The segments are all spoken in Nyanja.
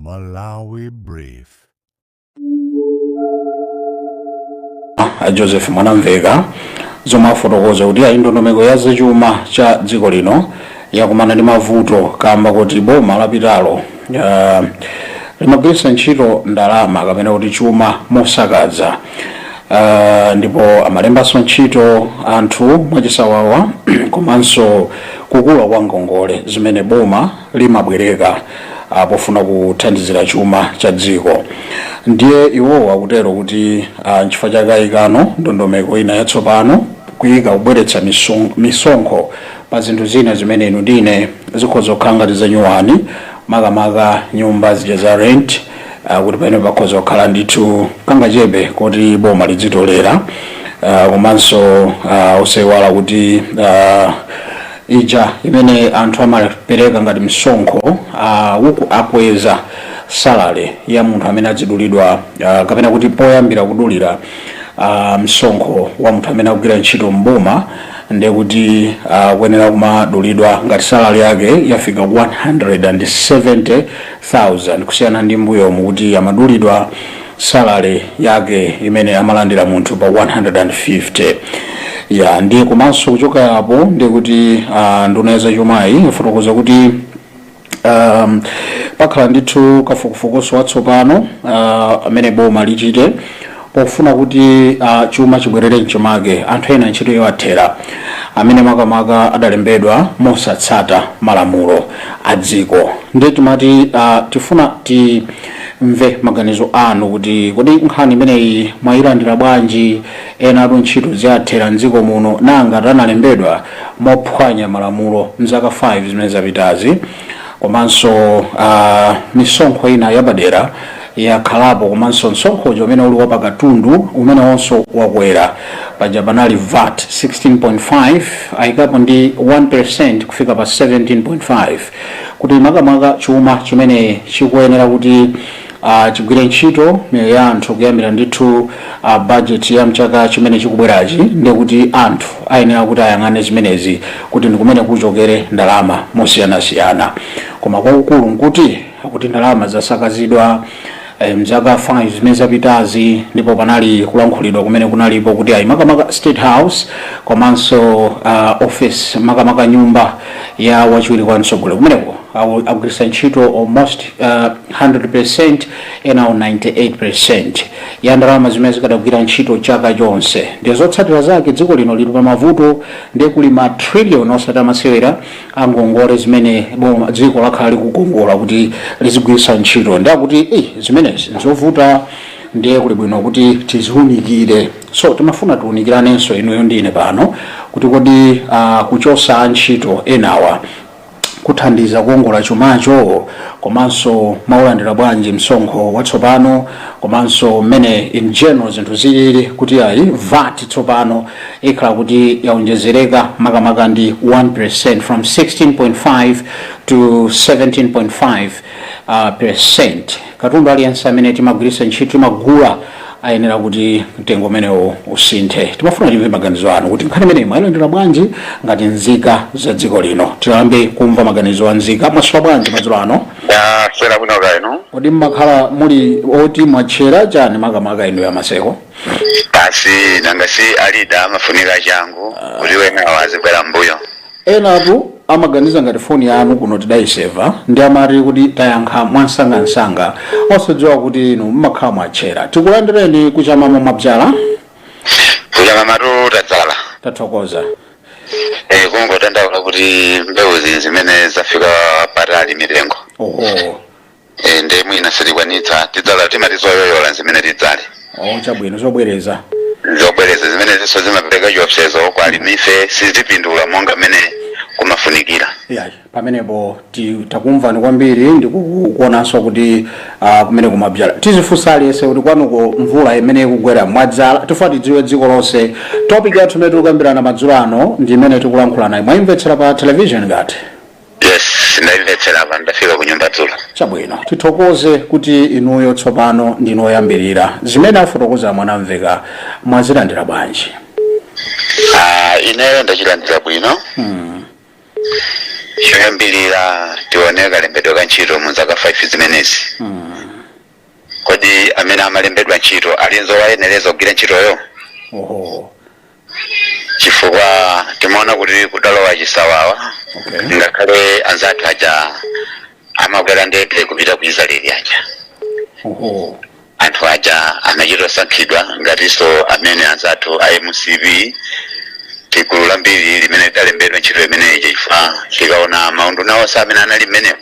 Malawi Brief. Joseph Mwanamveka zomwe afotokoza kuti ndondomeko ya zachuma cha dziko lino yakumana ndi mavuto kamba kuti boma lapitalo limagwiritsa ntchito ndalama kapena kuti chuma mosakaza, ndipo amalembanso ntchito anthu mwachisawawa komanso kukula kwa ngongole zimene boma limabwereka pofuna kuthandizira chuma cha dziko. Ndiye iwowa akutero kuti nchifukwa chake ayikano ndondomeko ina yatsopano kuyika kubweretsa misonkho pa zinthu zina zimene inu ndine zikhoza kukhala ngati zanyuwani makamaka nyumba zija za rent, kuti pamene pakhoza kukhala ndithu kangachebe kuti boma lidzitolera, komanso osayiwala kuti ija imene anthu amapereka ngati msonkho uku akweza salary ya munthu amene adzidulidwa, kapena kuti poyambira kudulira msonkho wa munthu amene akugwira ntchito mboma ndiye kuti kuyenera kumadulidwa ngati salary yake yafika 170,000 kusiyana ndi mbuyomu kuti amadulidwa salary yake imene amalandira munthu pa 150. Ndiye komanso kuchoka apo ndiye kuti nduna ya zachumayi ifotokoza kuti pakhala ndithu kafukufukuso watsopano amene boma lichite pofuna kuti chuma chibwerere mchomake anthu ena ntchito yowathera amene makamaka adalembedwa mosatsata malamulo a dziko. Ndiye timati tifuna timve maganizo anu kuti kodi nkhani imeneyi mwayilandira bwanji, ena atu ntchito ziathera mdziko muno nanga analembedwa mophwanya malamulo mzaka 5 zimene zapitazi, komanso misonkho ina yapadera yakhalapo, komanso msonkho umene uli wapakatundu umene wonso wakwera paja panali VAT 16.5 ayikapo ndi 1% kufika pa 17.5 kuti makamaka chuma chimene chikuyenera kuti chigwire ntchito miyoyo ya anthu kuyambira ndithu budget ya mchaka chimene chikubwerachi ndiye kuti anthu ayenera kuti ayang'ane zimenezi kuti ndikumene kuchokere ndalama mosiyanasiyana. Koma kwakukulu nkuti kuti ndalama zasakazidwa mzaka 5 zimene zapitazi, ndipo panali kulankhulidwa kumene kunalipo kuti makamaka State House komanso office makamaka nyumba ya wachiwiri kwa mtsogoleri kumeneko akugwiritsa ntchito almost 100% ena 98% ya ndalama zimene zikadagwira ntchito chaka chonse. Ndiye zotsatira zake dziko lino lili pa mavuto, ndiye kuli ma trillion osati amasewera angongole zimene dziko lakhala likukongola kuti lizigwiritsa ntchito. Ndiye kuti zimenezi nzovuta, ndiye kuli bwino kuti tiziunikire. So timafuna tiunikiranenso inuyo ndine pano kuti kodi kuchosa ntchito enawa kuthandiza kuongola chumacho, komanso maulandira bwanji msonkho watsopano, komanso mmene in general zinthu zilili kuti VAT tsopano ikhala kuti yaonjezereka makamaka ndi 1% from 16.5 to 17.5%. Katundu aliyense amene timagwiritsa ntchito timagula ayenera kuti mtengo umenewo usinthe. Timafuna timve maganizo anu kuti nkhani imeneyi mwayilandira bwanji ngati nzika za dziko lino. Tiyambe kumva maganizo a nzika. Mwaswera bwanji madzulo ano? Swera bwino kaino. Kodi mmakhala muli oti mwatchera chani makamaka inu ya maseko? Basi nangasi alida amafunika changu kuti wena wazibwera mbuyo. Enatu amaganiza ngati foni yanu kuno tidayiseva ndi amati kuti tayankha mwansangansanga osadziwa kuti inu mmakhala mwatchera. Tikulandireni kuchamama mwabzala? Kuchamama tadzala. Tathokoza. Kungotandaula kuti mbewu zimene zafika patali mitengo. Oho. Ndiye mwina sitikwanitsa tidzala timatizoyoyola zimene tidzale. Chabwino zobwereza. Zobwereza zimene ziso zimapereka chiopsezo kwa alimife sizipindula monga mmene kumafunikira. Pamenepo takumvani kwambiri ndikukuonanso kuti kumene kumabzala. Tizifunsa aliyense kuti kwanuko mvula imene ikugwera mwadzala tifuna tidziwe dziko lonse. Topic yathu imene tikukambirana madzulo ano ndi imene tikulankhula nayo. Mwayimvetsera pa television ngati? Yes, ndayimvetsera pa ndafika ku nyumba dzulo. Chabwino. Tithokoze kuti inuyo tsopano ndinu oyambirira. Zimene afotokoza Mwanamveka mwazilandira bwanji? Ineyo ndachilandira bwino. choyambirira tione kalembedwe ka ntchito mu zaka 5 zimenezi. Kodi amene amalembedwa ntchito alinzo wayenereza kugwira ntchitoyo? Chifukwa timaona kuti kudalowa chisawawa. Ngakhale anzathu aja amakwera ndege kupita ku Israeli aja. Anthu aja anachisankhidwa ngatinso amene anzathu a MCB tikulu lambiri limene talembedwa ntchito imeneyi chifukwa tikaona maunduna onse amene anali mmenemo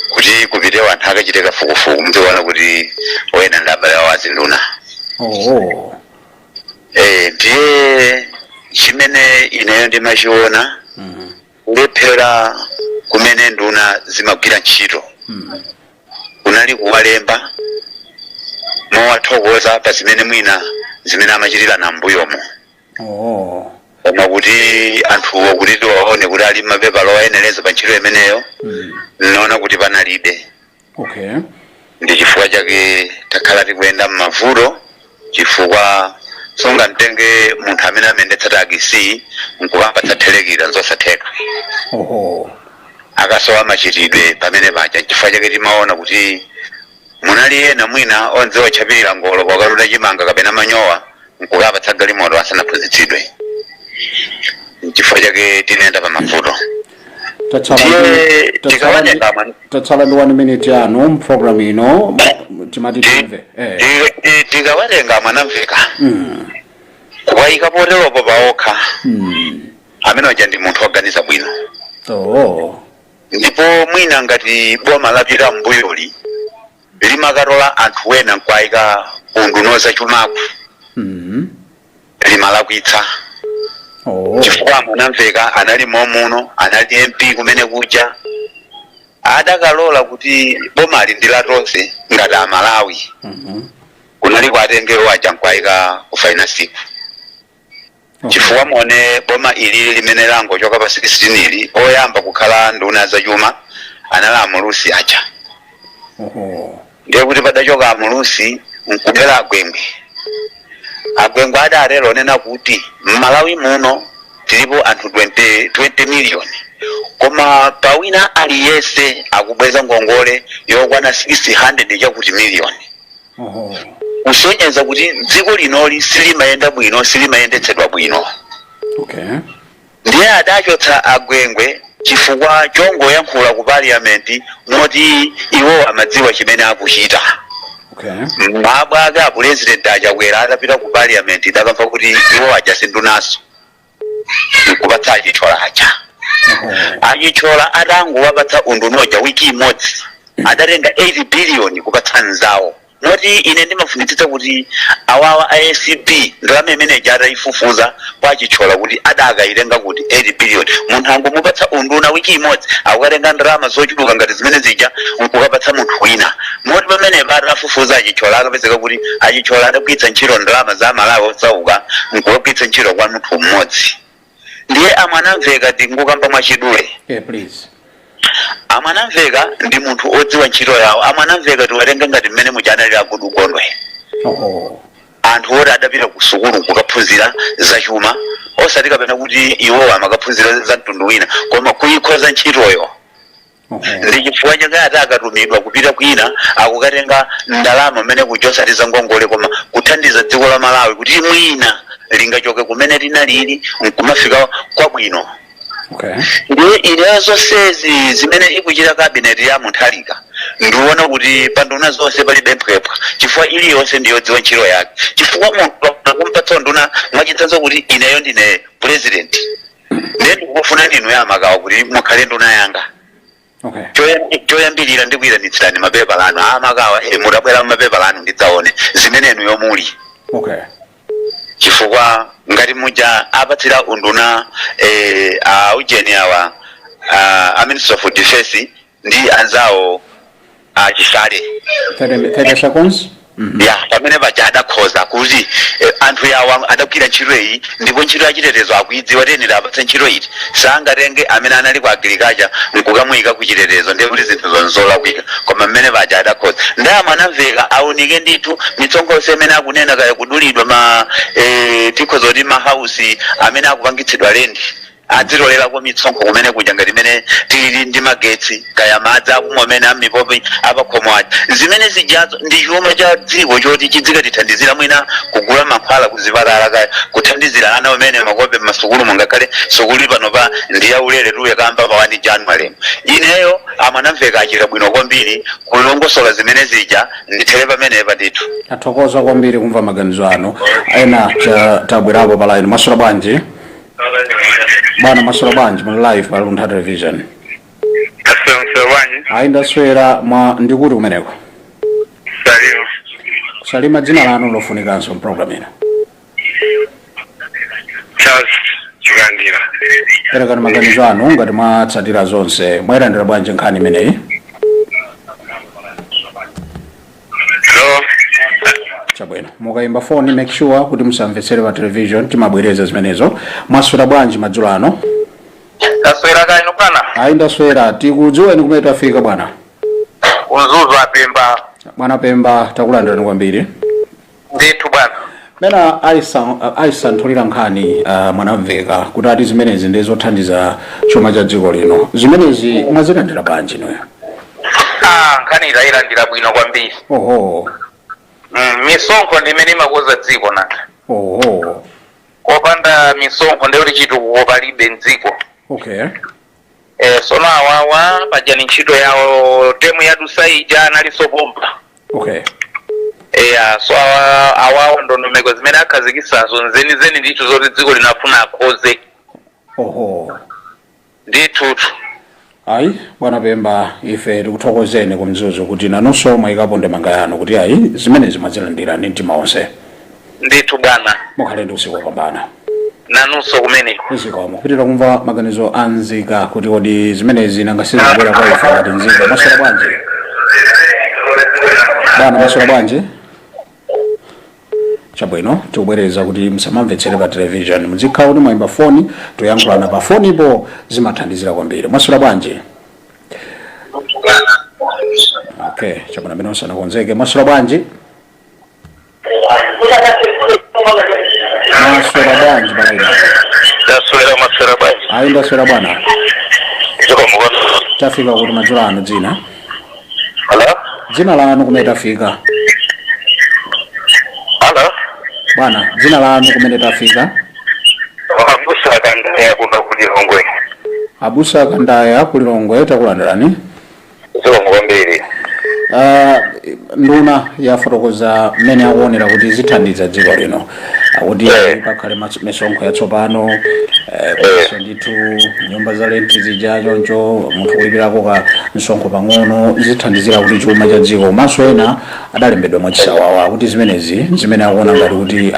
kuti kupite anthu akachite kafukufuku mtiona kuti oyena ndi abale awo azinduna. Ndiye chimene ineyo ndimachiona kulephera kumene nduna zimagwira ntchito kunali kuwalemba mowathokoza pa zimene mwina zimene amachitira na mbuyomo. Koma kuti anthuwo kuti tiwaone kuti ali mapepala oyenereza pa ntchito imeneyo naona kuti panalibe. Ndi chifukwa chake takhala tikuyenda m'mavuto chifukwa songa mtenge munthu amene amendetsa tagisi nkukapatsa thelekira nzosatheka. Akasowa machitidwe pamene paja chifukwa chake timaona kuti munali ena mwina onse ochapirira ngolo kwakaluta chimanga kapena manyowa nkukapatsa galimoto asanaphunzitsidwe. Chifukwa chake tinenda pa mavuto. Tatsala ndi 1 minute yanu mprogram ino timati timve. Tikawatenga mwanamveka kuwayika poteropo paokha amene waja ndi munthu oganiza bwino. Ndipo mwina ngati boma lapita mbuyoli limakatola anthu ena nkwayika unduna zachumaku limalakwitsa. Chifukwa mwanamveka anali momuno anali MP kumene kuja adakalola kuti boma lindila tonse ngati amalawi kunali kwatengero waja nkwayika ku finance. Chifukwa mone boma ili limene lango choka pa 16 ili oyamba kukhala nduna zachuma anali amulusi aja. Ndiye kuti padachoka amulusi nkubera agwengwe. Agwengwe adarelo nena kuti mmalawi muno tilipo anthu 20 million. Koma pawina aliyese akubweza ngongole yokwana 600 chakuti million. Kusonyeza kuti dziko linoli silimayenda bwino silimayendetsedwa bwino. Ndiye adachotsa agwengwe chifukwa chongoyankhula ku parliament moti iwo amadziwa chimene akuchita. Mabwaga a president achakwera atapita ku parliament idakamva kuti iwo ajasindunaso nkupatsa achichola aja. Achichola atangowapatsa undunoja wiki imodzi adatenga 80 billion kupatsa nzawo. Moti ine ndimafunitsitsa kuti awawa ASCP ndalama imene ataifufuza kwa achichola kuti adakaitenga kuti 80 billion. Munthu angomupatsa unduna wiki imodzi akukatenga ndalama zochuluka ngati zimene zija nkukapatsa munthu wina. Moti pamene atafufuza achichola akapezeka kuti achichola adagwiritsa ntchito ndalama za Malawi osauka nkukagwiritsa ntchito kwa munthu mmodzi. Ndiye amwanamveka ndingukamba mwachidule. Amwanamveka ndi munthu odziwa ntchito yawo. Amwanamveka tiwatenga ngati mmene mujanalira kudu kondwe. Anthu oti adapita ku sukulu kukaphunzira zachuma osati kapena kuti iwo amakaphunzira za mtundu wina koma kuyikhoza ntchitoyo. Ndi chifukwa chake atakatumidwa kupita kwina akukatenga ndalama mmene kuchosati za ngongole koma kuthandiza dziko la Malawi kuti mwina lingachoke kumene linalili nkumafika kwabwino. Ndiye ilezo sezi zimene ikuchita cabinet ya Mutharika ndiona kuti panduna zonse palibe mphwepha chifukwa iliyonse ndiyodziwa ntchito yake. Chifukwa munthu akumpatsa nduna mwachitsanzo kuti ineyo ndine president ndiye ndikufuna ndinu ya magawo kuti mukhale nduna yanga. Choyambirira ndikuyitanitsirani mapepala anu amagawa mutabwera mapepala anu ndidzaone zimene inu yomuli. Chifukwa ngati muja apatsira unduna ujeni awa Minister of Defense ndi anzawo achisale 30 seconds. Pamene paja adakhoza kuti anthu yawo adagwira ntchito iyi ndipo ntchito yachitetezo akuidziwa tenera apatsa ntchito iti sangatenge amene anali ku agriculture nkukamuyika ku chitetezo ndiye kuti zinthu zonzolakwika koma mmene paja adakhoza. Ndiye amwanamveka aoneke ndithu mitsongolese imene akunena kaya kudulidwa tikhoza kuti mahausi amene akupangitsidwa lendi adzitolera ku misonkho kumene kuja ngati mene tili ndi magetsi kaya madzi akumwa amene amipopi apakhomwaji zimene zijazo ndi chuma cha dziko choti chidzikatithandizira mwina kugula mankhwala kuzipatala kaya kuthandizira ana amene makope m'masukulu mungakhale sukulu pano pa ndi yaulere tuye kamba pa 1 January ineyo amanamveka achita bwino kwambiri kulongosola zimene zija ndithere pamene patithu athokoza kwambiri kumva maganizo ano ena tabwerapo pa line masura bwanji bwana masura bwanji mu live pa Luntha Television ndaswera mwa ndikuti kumeneko salima dzina lanu lofunikanso program ino chikandira perekani maganizo anu ngati mwatsatira zonse mwayilandira bwanji nkhani imeneyi chabwino mukayimba phone make sure kuti musamvetsere pa television timabwereza zimenezo mwaswera bwanji madzulo ano taswera kaino kana ndaswera tikudziweni kumene tafika bwana unzuzu apemba bwana Pemba takulandirani kwambiri ndithu bwana mena aisanthulira nkhani mwanamveka kuti ati zimenezi ndi zothandiza chuma cha dziko lino zimenezi mwazilandira bwanji inoyo nkhani ilandira bwino kwambiri oho misonkho ndimene imakoza dziko nanga oho kopanda misonkho ndiyo chitukuko palibe mdziko okay sono awawa pajani ntchito yawo temu yadusaija analisopomba okay so awawa ndondomeko zimene akhazikisazo nzenizeni ndithu zoti dziko linafuna akhoze oho ndithutu ayi bwana Pemba ife tikuthokozeni kumzuzu kuti nanonso mwayikapo ndemanga yanu kuti ayi zimenezi mwazilandira ndi mtima wonse ndithu bwana mukhale ndi usiku wopambana nanunso kumeneko izikomo kupitira kumva maganizo anzika kuti kodi zimenezi nangasizibwera kwa ife ngati nzika maswera bwanji bwana maswera bwanji chabwino tikubwereza kuti musamamvetsere pa television muzikhala kuti mwayimba foni toyankhulana pa foni ipo zimathandizira kwambiri maswera bwanji okay chabwino amene osanakonzeke maswera bwanji maswera bwanji balaina maswera bwanji ndaswera bwana tafika kuti madzulo ano dzina dzina lanu kumene tafika bwana dzina lanu kumene tafika abusa kandaya kuno kulilongwe abusa kandaya kulilongwe takulandirani kwambiri nduna yafotokoza mmene akuonera kuti zithandiza dziko lino akuti pakhale misonkho yatsopano komanso ndithu nyumba za renti zija choncho munthu kulipirako ka msonkho pang'ono zithandizira kuti chuma cha dziko komanso ena adalembedwa mwachisawawa kuti zimenezi zimene akuona ngati kuti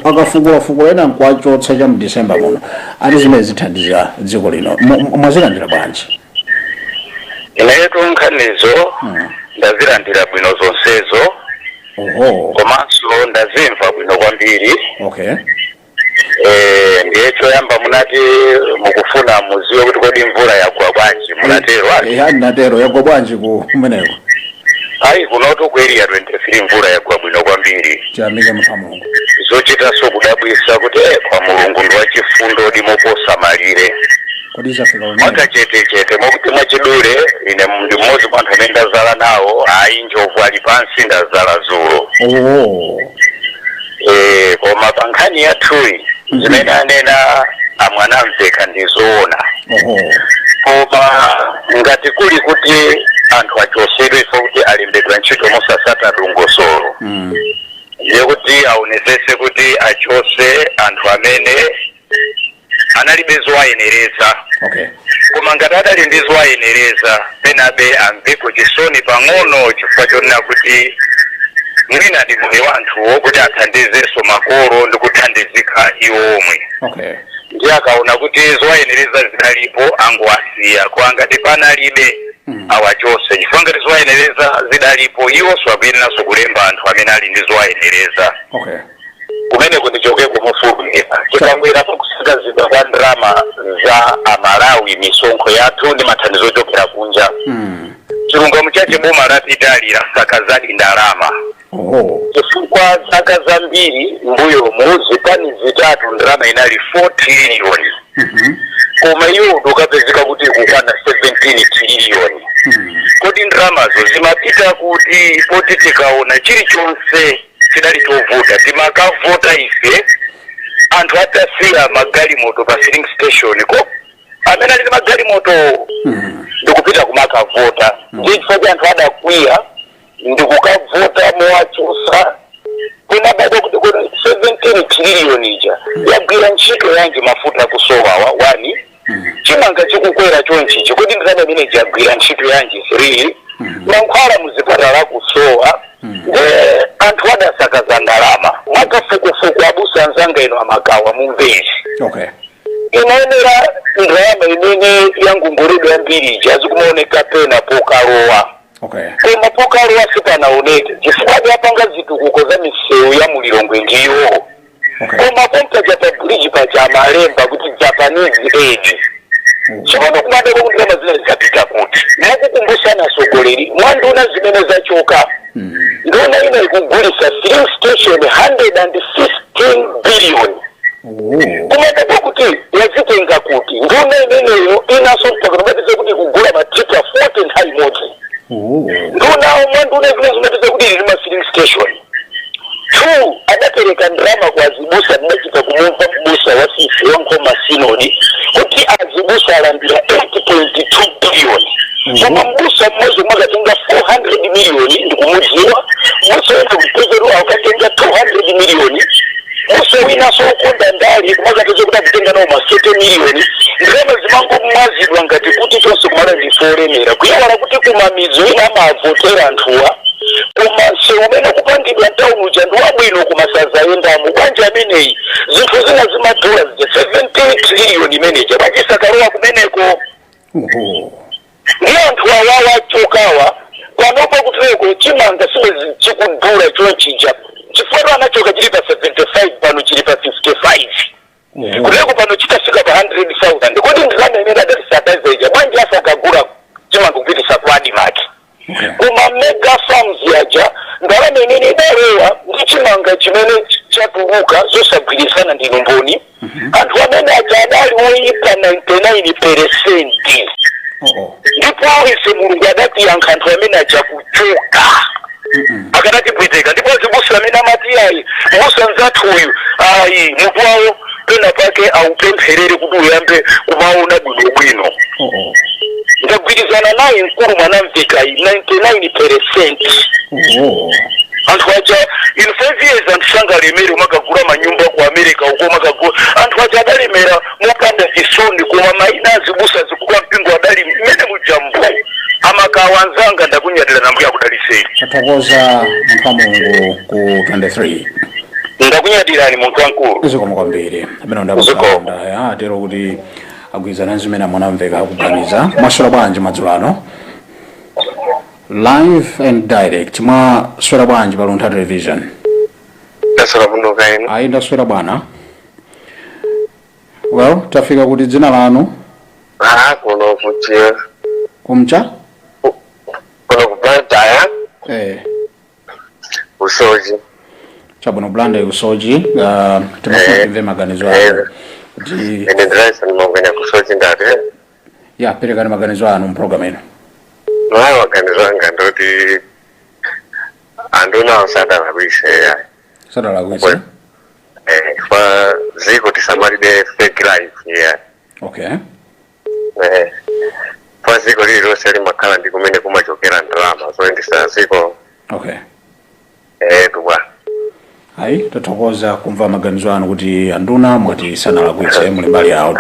akafukulafukula ena nkwachotsa cha mu December muno ati zimene zithandiza dziko lino mwazilandira bwanji inetu nkhanizo ndazilandira bwino zonsezo komanso ndazimva bwino kwambiri okay ndiye choyamba munati mukufuna muziwe kuti kodi mvula yagwa bwanji munatero natero yagwa bwanji kumeneko ayi kunotu ku area 23 mvula yagwa bwino kwambiri chiyamike muthamungu zochitaso kudabwisa kuti kwa mulungu ndi wachifundo dimoposa malire kodi zafika mwaka chete mwakuti mwachidule ine ndi mmodzi mwa anthu amene ndazala nawo ayi njovu ali pansi ndazala zulo koma pa nkhani yathuyi zimene anena amwana mveka ndizoona koma ngati kuli kuti anthu achosedwe ifo kuti alembedwa ntchito mosasata dongosolo ndiye kuti aonetsetse kuti achose anthu amene analibe zowayenereza koma ngati adali ndi zowayenereza penabe amveko chisoni pang'ono chifukwa chonena kuti mwina ndi moyo wa anthuwo kuti athandizenso makolo ndi kuthandizika iwo omwe ndiye akaona kuti zowayenereza zidalipo angowasiya kwa ngati panalibe awachose chifukwa ngati zowayenereza zidalipo iwonso akuyeneranso kulemba anthu amene ali ndi zowayenereza kumene kuti chokeko mufulumira tikangwera pakusakazidwa kwa ndalama za amalawi misonkho yathu ndi mathandizo ochokera kunja chilungamo chache boma lapitali lasakazadi ndalama chifukwa zaka zambiri mbuyomu zipani zitatu ndalama inali 4 trillion koma iwo ndokapezeka kuti kukwana 17 trillion. Kodi ndramazo zimapita kuti poti tikaona chilichonse chidali chovuta timakavota ife anthu atasiya magalimoto pa filling station ko amene ali magalimoto ndikupita kumakavota ndifika anthu adakwiya ndikukavota mowachusa kuna bado kuti 17 trillion ija yagwira ntchito yanji mafuta kusowa wani chimanga chikukwera chonchichi kuti ndizana mene jagwira ntchito yanji 3 mankhwala muzipatala kusowa nde anthu adasakaza ndalama mwakafukufuku abusa nzanga ino amagawa mumvezi inaonera ndalama imene yangungulidwa yambiri ija azikumaoneka pena pokalowa koma pokalowa sipanaoneke chifukwa yapanga zitukuko za misewu ya mulilongwe ndiyo koma pompaja pa bridge paja malemba kuti Japanese aid chikono kumadeko kuti kama zile zikapita kuti mwakukumbusha na sogoleri mwanduna zimene zachoka ndona ina ikugulisa filling station 116 billion kumadeko kuti yazitenga kuti ndona imeneyo inaso mpakanomatize kuti kugula matipa 40 nthawi imodzi ndona mwanduna zimene kuti ili ma filling station 2 adapereka ndrama kwa azibusa ndachita kumumva mbusa wa sisi wankoma sinodi kuti azibusa alambira 8.2 billion koma mbusa mmoja mwakatenga 400 million ndikumudziwa mbusa wena kutezeru akatenga 200 million mbusa wina sokonda ndali mwakateze kuti akutenga nao ma 30 million ndrama zimango mwazidwa ngati kuti tonse kumala ndiforemera kuyawala kuti kumamizo ina maavotera anthuwa koma seumene kupangidwa town uja ndiwabwino kumasaza yendamu bwanja ameneyi zinthu zina zimadula zija 17 trillion imeneja bachisakalowa kumeneko ndiyo anthu awawa achokawa panopo kutireko chimanga simwe chikudula chonchija chifukwa anachoka chili pa 75 pano chili pa 55 kutireko pano chitafika pa 100,000 kodi ndilama imene adalisataza ija bwanja asakagula chimanga kupitisa kwadi maki kuma mega farms yaja ndarama imene idalewa ndi chimanga chimene chatuluka zosagwirizana ndi mboni anthu amene aja adali woyipa 99% ndipo ise mulungu adatiyankha anthu amene aja kuchoka akanatipweteka ndipo zibusa amene amati ayi musa nzathu uyu ayi mutu wawo pena pake aupempherere kuti uyambe kumaona bwinobwino ndagwirizana naye mkulu mwanamveka 99%. Anthu aja in 5 years antusanga lemere umakagura manyumba ku America uko makagura anthu aja adalemera mopanda chisoni kuma maina zibusa zikukwa mpingo adali mene mujambo amakawanzanga ndakunyadira nambuya kudaliseri tatakoza mphamungu ku 23 ndakunyadira ni muntu wankulu uzikoma kwambiri amene ndakuzikoma ya atero kuti agwizana nzimene mwanamveka kuganiza mwaswera bwanji madzulano live and direct mwa swera bwanji pa Luntha Television ndaswera bwino kaino ayi ndaswera bwana well tafika kuti dzina lanu kuno kuti kumcha kuno kupataya usoji chabwino blanda usoji timafuna maganizo anu kuti ene drive ni monganya kusoji ndate ya perekani maganizo anu mprogram ino nayo maganizo anga ndoti anduna usada labise ya sada labise kwa ziko tisamaride fake life ya okay kwa ziko lilo seli makala ndikumene kumachokera drama so ndisa ziko okay tuwa ayi tathokoza kumva maganizo anu kuti anduna mwati sana labise muli mbali yawo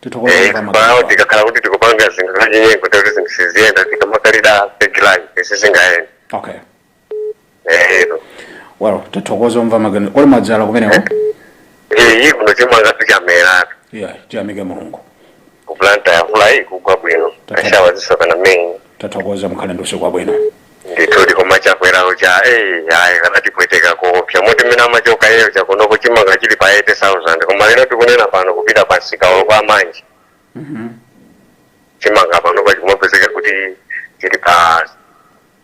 tuthokoza kumva maganizo tikakhala kuti tikupanga zinthu zanyengo kuti zinthu tikamakalida fake life sizingaenda okay well tathokoza kumva maganizo kuli madzala kumeneko kuno chimanga tuchamera yeah tiyamike mulungu kuplanta ya fly kugwa bwino ashawa zisoka na mengi tathokoza mkhale ndose kwa bwino nditodi komacha kwera ucha hayi kana tipweteka kopya moti mina machoka yeyo chakunoko chimanga chili pa 80,000 koma lero tikunena pano kupita pasika kwa manje chimanga pano kwa chimopezeka kuti chili pa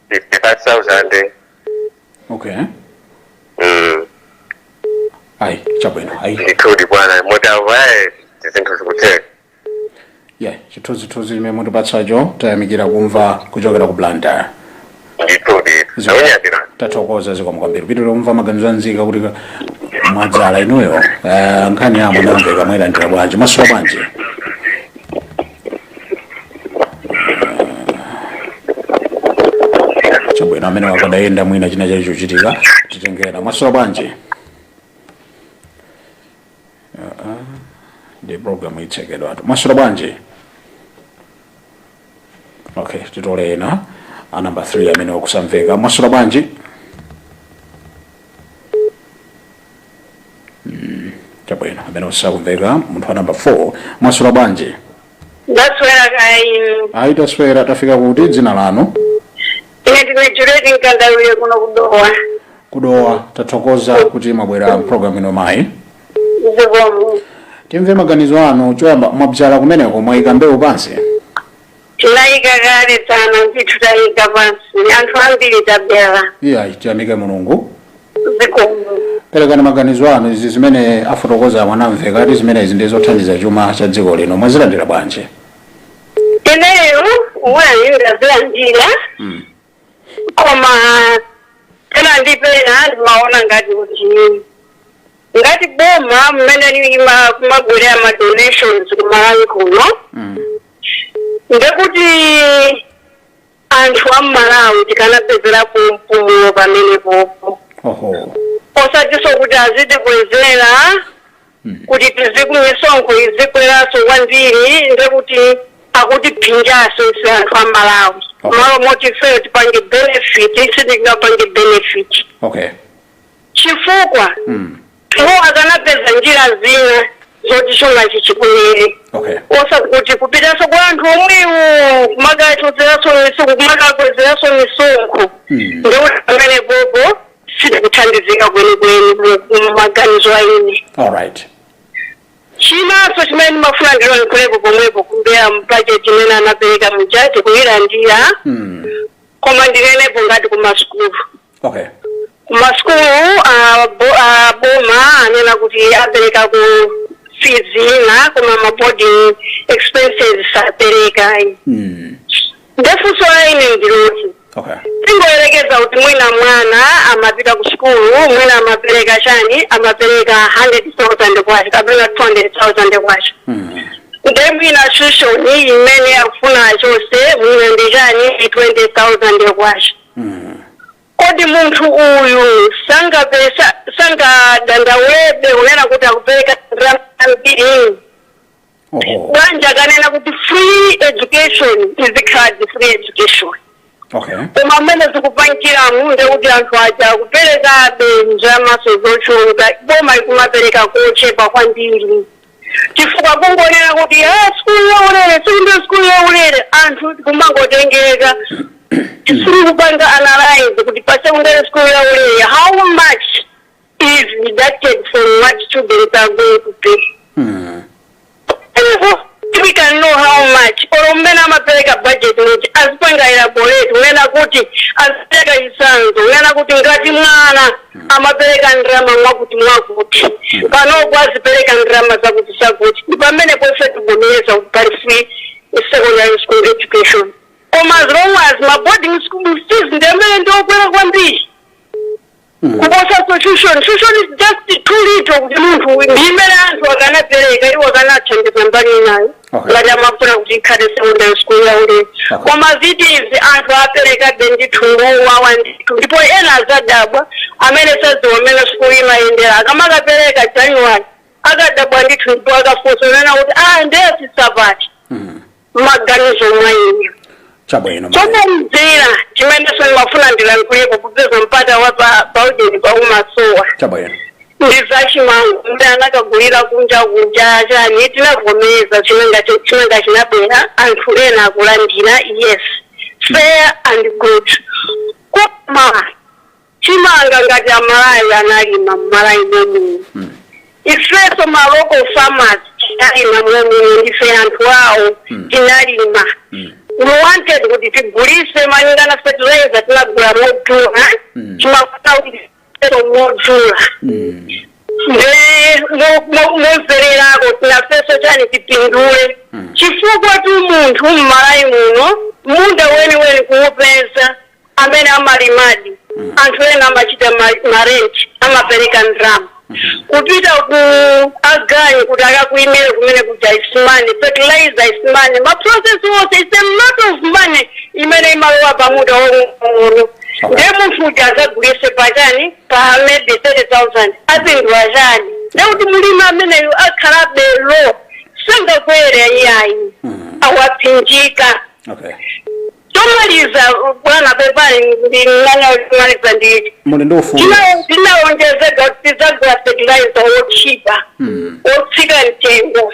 55,000 okay ayi chabwino ayi nditodi bwana moti avaye basi zinthu zikutheka. Yeah, chithunzithunzi chimene mutipatsacho tayamikira kumva kuchokera ku Blantyre. Tathokoza zikomo kwambiri. Pitiro kumva maganizo anzika kuti mwadzala inuyo nkhani yamo namveka mwayilandira bwanji masuwa bwanji. Chabwino amene wakadayenda mwina china chaicho chitika titengera masuwa bwanji. The program itsekedwa atu masuwa bwanji. Okay, titolena number 3 amene wakusamveka masuwa bwanji. Chabwino amene wakusamveka munthu wa number 4 masuwa bwanji. Ndaswera kainu. Taswera tafika kuti dzina lanu. Ine ndine Juliet Nkandawire kuno kudowa. Kudowa tathokoza kuti mwabwera program ino mayi. Zikomo. Timve maganizo anu choyamba mwabzala kumeneko mwayika mbewu pansi. Tinayika kale sana ntithu tayika pansi anthu ambiri tabela. Iya tiyamike Mulungu. Zikomo. Perekani maganizo anu izi zimene afotokoza mwanamveka ati zimene izi ndizotandiza chuma cha dziko lino mwazilandira bwanji. Ineyo ndazilandira. Koma tena ndipena ndimaona ngati kuti ngati boma mmene kumagwera ma donations kumalawi kuno. Ndekuti anthu amalawi tikanapezera kumpumulo pamene popo. Osatiso kuti azitikwezera kuti tizikumisonkho izikweraso kwambiri ndekuti akuti phinjaso isi anthu amalawi. Malo moti fail tipange benefit sitingapange benefit. Chifukwa akanapeza njira zina zoti chuma chichikwere. Osakuti kupitaso kwa anthu omwewo kumakakwezeraso misonkho ndekuti pamene popo sitikuthandizika kwenikweni mumaganizo aine. Chinaso chimene ndimafuna ndilonekwepo pomwepo kumbera budget imene anapereka mujati kuyilandira. Koma ndinenepo ngati kumasukulu. Kumasukulu boma anena kuti apereka ku fees ina koma ma boarding expenses sapereka. Ndefunso aine ndiloti. Tingoyerekeza kuti mwina mwana amapita ku skulu mwina amapereka chani amapereka 100,000 kwacha kapena 200,000 kwacha. Ndemwina tuition imene akufuna chose mwina ndi chani 20,000 kwacha. Kodi munthu uyu sangadandaulebe unena kuti akupereka mbiri. Bwanja kanena kuti free education is the free education. Koma mmene zikupangira munde kuti anthu aja kupereka njama zochuluka boma ikumapereka kochepa kwambiri. Chifukwa kungonena kuti skulu yaulere skulu yaulere anthu kumangotengeka. Tisiri kupanga analyze kuti pa secondary school yaulere how much is deducted from what students are going to pay. We can know how much or mmene amapereka budget kuti azipanga elaborate unena kuti azipeka isanzo unena kuti ngati mwana amapereka ndrama mwakuti panopo azipereka ndrama zakuti pamene pose tiboneza kuti pali free secondary school education. Koma as long as ma boarding school fees ndemene ndiokwera kwambiri. Kuposa tuition is just too little kuti munthu ndimene anthu akanapereka iwo akanathandiza mbali nayo. Ngati amafuna kuti ikhale secondary school yaulere. Koma zitizi anthu apereka bendithunguwa wanditu ndipo ena azadabwa amene sadziwa mmene school imayendera akamakapereka January akadabwa ndithu ndipo akafunsa unena kuti ndesi sabati. Maganizo mwaine. Chokumzira chimene mafuna ndilankulepo kupeza mpata wa baudeni pa umasowa. Ndizachimangu mbe anakagulira kunja chani tinavomeza chinenga chinabwera anthu ena akulandira yes fair and good. Koma chimanga ngati amalawi analima mmalawi momini. Ifeso ma local farmers tinalima momini ndife anthu awo tinalima. We wanted kuti tigulise malingana fertilizer tinagula modula chimafuna kuti modula. mumvererako tinafeso chani tipindule chifukwa tu munthu mmalayi muno munda weniweni kuupeza amene amalimadi anthu ena amachita marenti amapereka ndrama kupita ku aganyi kuti akakuimire kumene kuja isimani fertilizer isimani maprocess wose it's a lot of money imene imalowa pamunda womunu ndiye munthu uja azagulise pachani pa maybe 30,000 apindula chani ndekuti mulimi ameneyo akhala belo sangakwere iyayi awaphinjika. Tomaliza bwana pepani ndinganya ukumaliza nditi ndinaonjezeka kuti tidzagula fertilizer wochipa wotsika mtengo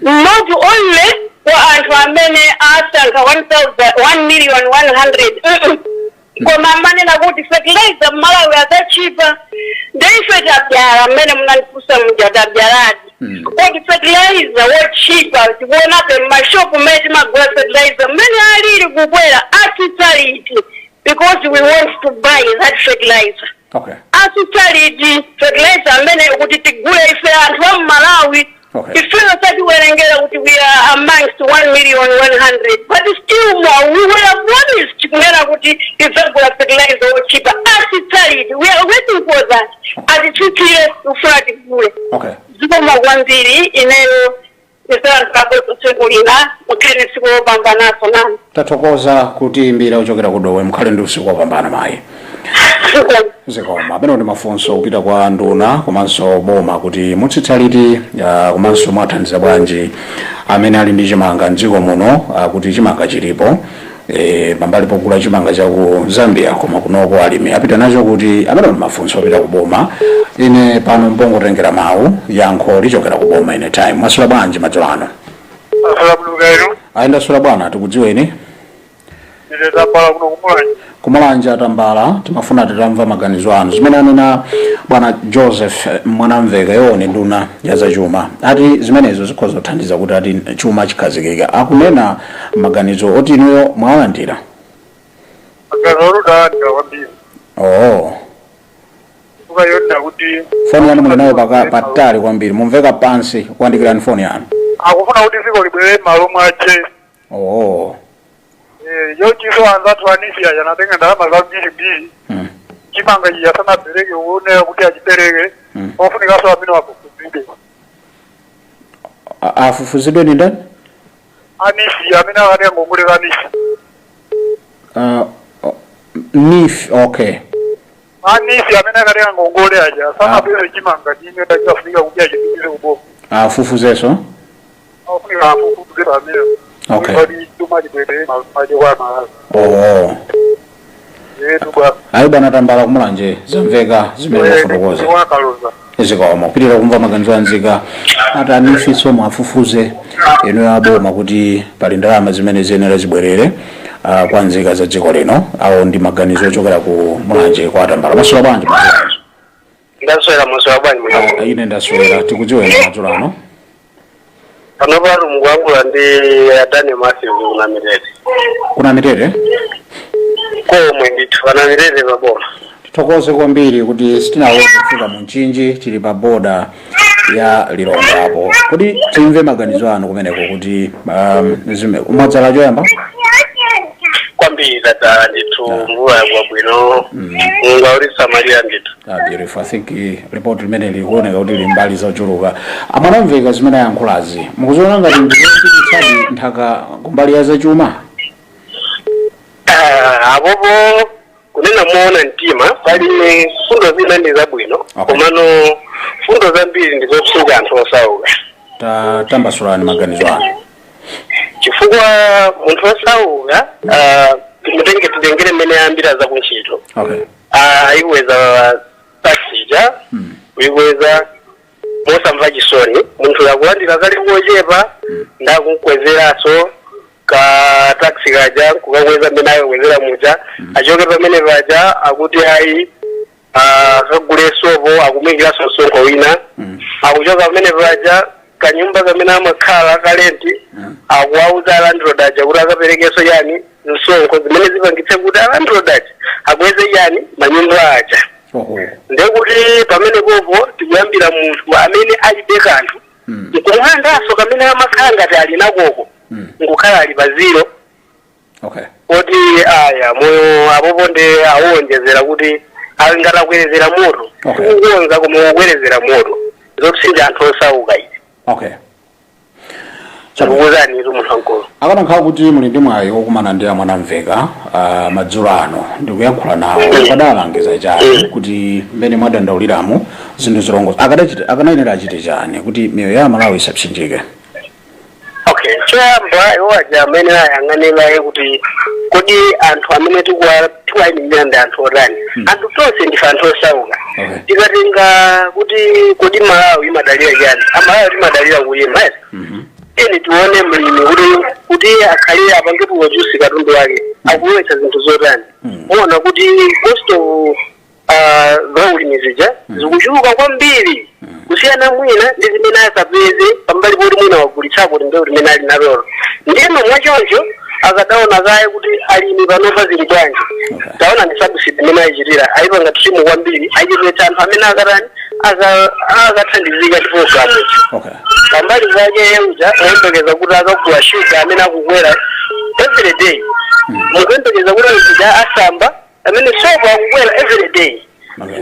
not only kwa anthu amene asankha 1,100,000 koma amanena kuti fertilizer mmalawi azachipa ndeife tabyala amene munandifunsa muja tabyaladi kuti fertilizer wochipa tikuonabe mmashopu mmene timagula fertilizer mmene alili kukwera atitaliti because we want to buy that fertilizer. Atitaliti fertilizer amene kuti tigule ife anthu wa mmalawi ifeyo tatiwerengera kuti we are amongst 1,100,000 but still more we were promised kunena kuti tidzagula fertilizer wochipa atitaliti we are waiting for that atichukire ufuna tigule. Zikoma kwambiri ineyo isanthakutsikulira mukhale tsiku lopambanaso nani tathokoza kuti imbira uchokera kudowe mukhale ndi usiku wopambana mayi zikoma apeno ndi mafunso kupita kwa nduna komanso boma kuti mutsitsa liti komanso mwathandiza bwanji amene ali ndi chimanga mdziko muno kuti chimanga chilipo pambali pogula chimanga cha ku Zambia koma kunoko alimi apita nacho kuti amene ndi mafunso apita ku boma. Ine pano mbongotengera mawu yankho lichokera ku boma ine time mwasula bwanji madzulo ano. Ndasula bwana tikudziweni. Kumulanje atambala timafuna titamva maganizo anu zimene anena bwana Joseph Mwanamveka yoni nduna ya zachuma ati zimenezo zikhoza kuthandiza kuti ati chuma chikhazikika akunena maganizo oti inuyo mwalandira. Foni yanu muli nayo patali kwambiri mumveka pansi kuandikirani foni yanu. Akufuna kuti ziko libwere malo mwache. Yo chiso anza tuanisia yanatenga ndalama za mbili chimanga yasana pereke uone kuti achipereke ofunika so amino afufuzidwe afufuzidwe ni ndani anisi amina ari ngongole kanisi nif anisi amina ari ngongole aja sana bere chimanga nyinga tachafunika kuti achipereke ubo afufuzeso ofunika afufuzidwe amina. Ayo bwana tambala kumulanje zamveka zimene mafotokoza zikoma kupitira kumva maganizo anzika ati anifiso mwafufuze eno yaboma kuti pali ndalama zimene ziyenera zibwerere kwa nzika za dziko lino awo ndi maganizo ochokera ku mulanje kwa tambala masula bwanji ndaswera masula bwanji ine ndaswera tikudziweni madzulo ano. Panoparu mugwangula ndi Adani Matthew kuna Mirete. Kuna Mirete? Komwe ndithu pana Mirete paboma. Tithokoze kwambiri kuti sitinaone kufika munchinji tili pa boda ya Lilongwe apo. Kuti timve maganizo anu kumeneko kuti zime umadzala choyamba? Kwambiri tata ndithu mvula yabwino ngaulisa Maria ndithu. Beautiful. I think report limene likuoneka kuti limbali zochuluka. Amwanamveka zimene yankhulazi. Mukuziona ngati ndikutsadi nthaka kumbali ya zachuma? Abobo kunena muona mtima pali fundo zina ndi zabwino. Komano fundo zambiri ndizosuka anthu osauka. Tambasulani maganizo anu. Chifukwa munthu osauka tidengere mmene ambira za kuntchito. Iweza taxija iweza mosamva chisoni munthu yakulandira kali kuochepa ndakunkwezeraso ka taxi kaja kukakweza mmene ayokwezera muja achoke pamene paja akuti hayi akagule sopo akumikiraso msonkho wina akuchoka pamene paja kanyumba kamene amakhala kalenti akuwauza alandroad aja kuti akaperekeso yani msonkho zimene zipangitse kuti alandroad aja akweze yani manyumba aja ndekuti pamene popo tikuyambira munthu amene alibe kanthu nkumwandaso kamene amakhala ngati ali nakoko nkukhala ali pa zero kuti aya moyo apopo ndi awonjezera kuti ngati akwerezera moto kukonza koma kukwerezera moto zokusinja anthu osauka izi chakukuzani izo munthu wankulu akanakhala kuti muli ndi mwayi wokumana ndi amwanamveka madzulo ano ndikuyankhula nawo akadalangiza chani kuti mmene mwadandauliramo zinthu zilongozo akanayenera achite chani kuti miyoyo ya Malawi isapsinjike? choyamba iwaja amene ayang'anira kuti kodi anthu amene tikuwayimirira ndi anthu otani anthu tonse ndife anthu osauka tikatenga kuti kodi Malawi imadalira chani Malawi timadalira kuyima eni tione mlimi kuti akhale apange produce katundu wake akuwetsa zinthu zotani muona kuti cost of zaulimi zija zikuchuluka kwambiri kusiyana mwina ndi zimene asapeze pambali poti mwina wagulitsako kuti ndewo limene ali nalolo ndiyeno mwachoncho akadaona kaye kuti alimi panopa zili bwanji taona ndi subsidy imene ayichitira ayipanga timu kwambiri ayichitira anthu amene akatani akathandizika ndi programu pambali pake yeuja oyembekeza kuti akagula shuga amene akukwera every day mukuyembekeza kuti azija asamba amene sopo akukwera every day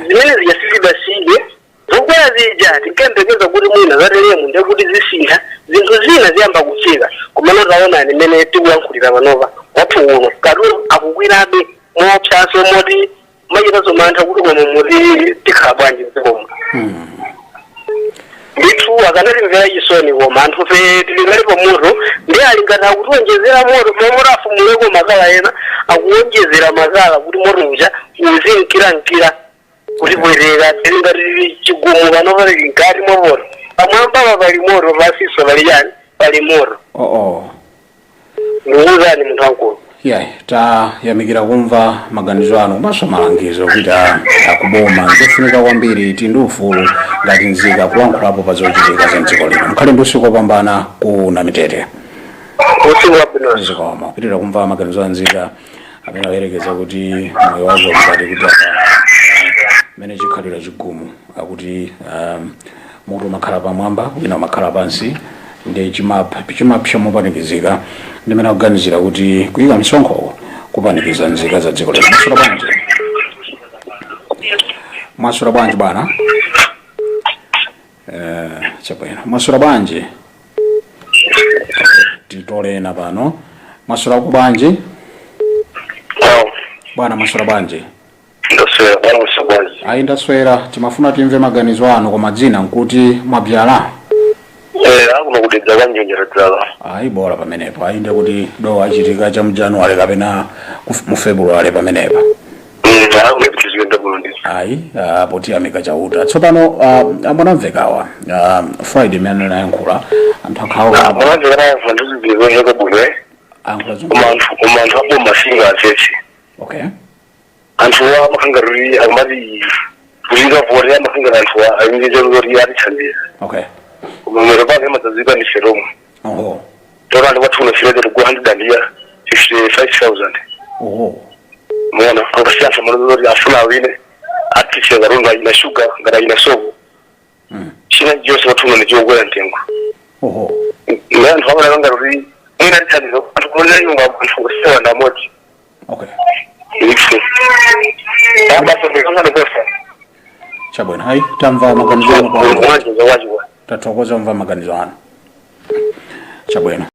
zimene zijasizidasige zokwera zija tikembekeza kuti mwina zatelemu ndekuti zisintha zinthu zina ziyamba kufika kumene taona nimene tikuyankhulira panopa wathu uno katundu akukwirabe moopsaso moti machitaso mantha kuti koma muti tikhala bwanji mdzikomo ndithu akanatimvera chisoni koma anthu fe tilingalipo moto ndi alingana kutiwonjezera moto momoto afumuleko makala ena akuwonjezera makala kuti moto uja uzinkirankira kuti bwereka tilingati chigumu panopa ngati mwamoto pamwamba pali moto pasiso pali chani pali moto ndikuwuzani munthu wankulu tayamikira kumva maganizo anu komanso malangizo kuti akuboma zofunika kwambiri tindi ufulu ngati nzika kulankhulapo pa zochitika za mdziko lino mukhale ndi usiku wopambana ku Namitete. Zikoma kupitirira kumva maganizo a nzika amene ayerekeza kuti moyo wazo ukati kuti mene chikhalira chigumu akuti mutu makhala pamwamba wina makhala pansi ndi chimap chomopanikizika ndimene akuganizira kuti kuyika misonkho kupanikiza nzika za dziko lino. Mwasula bwanji bwana? Chabwino mwasula bwanji? Titolena pano mwasula ku bwanji? Bwana mwasula bwanji? ndaswera bwanji ndaswera timafuna timve maganizo anu koma dzina nkuti mwabyala akuno kudedza kanjenjera dzala bora pamenepo inde kuti do achitika cha mjanuwale kapena mu Februwale pamenepa poti amika chauta tsopano amwanamvekawa Friday mene nayankhula anthu akhawa anthu aboma singa atsetse anthu wa makangaruri amati kuliga vore amakangara anthu wa ayinje lori yari chandiza umero bane mataziba ni sheromo tora ndo watu unafirede ku 155,000 mwana kwa siasa mwanzo afuna wine atiche garunga ina sugar ngara ina sobo shina jose watu unanijogo ntengo ndio ndo hapo ngaruri ina chandiza watu kuna nyumba watu kwa na moja Chabwino tamva maganizo anu tathokoza mva maganizo anu. Chabwino.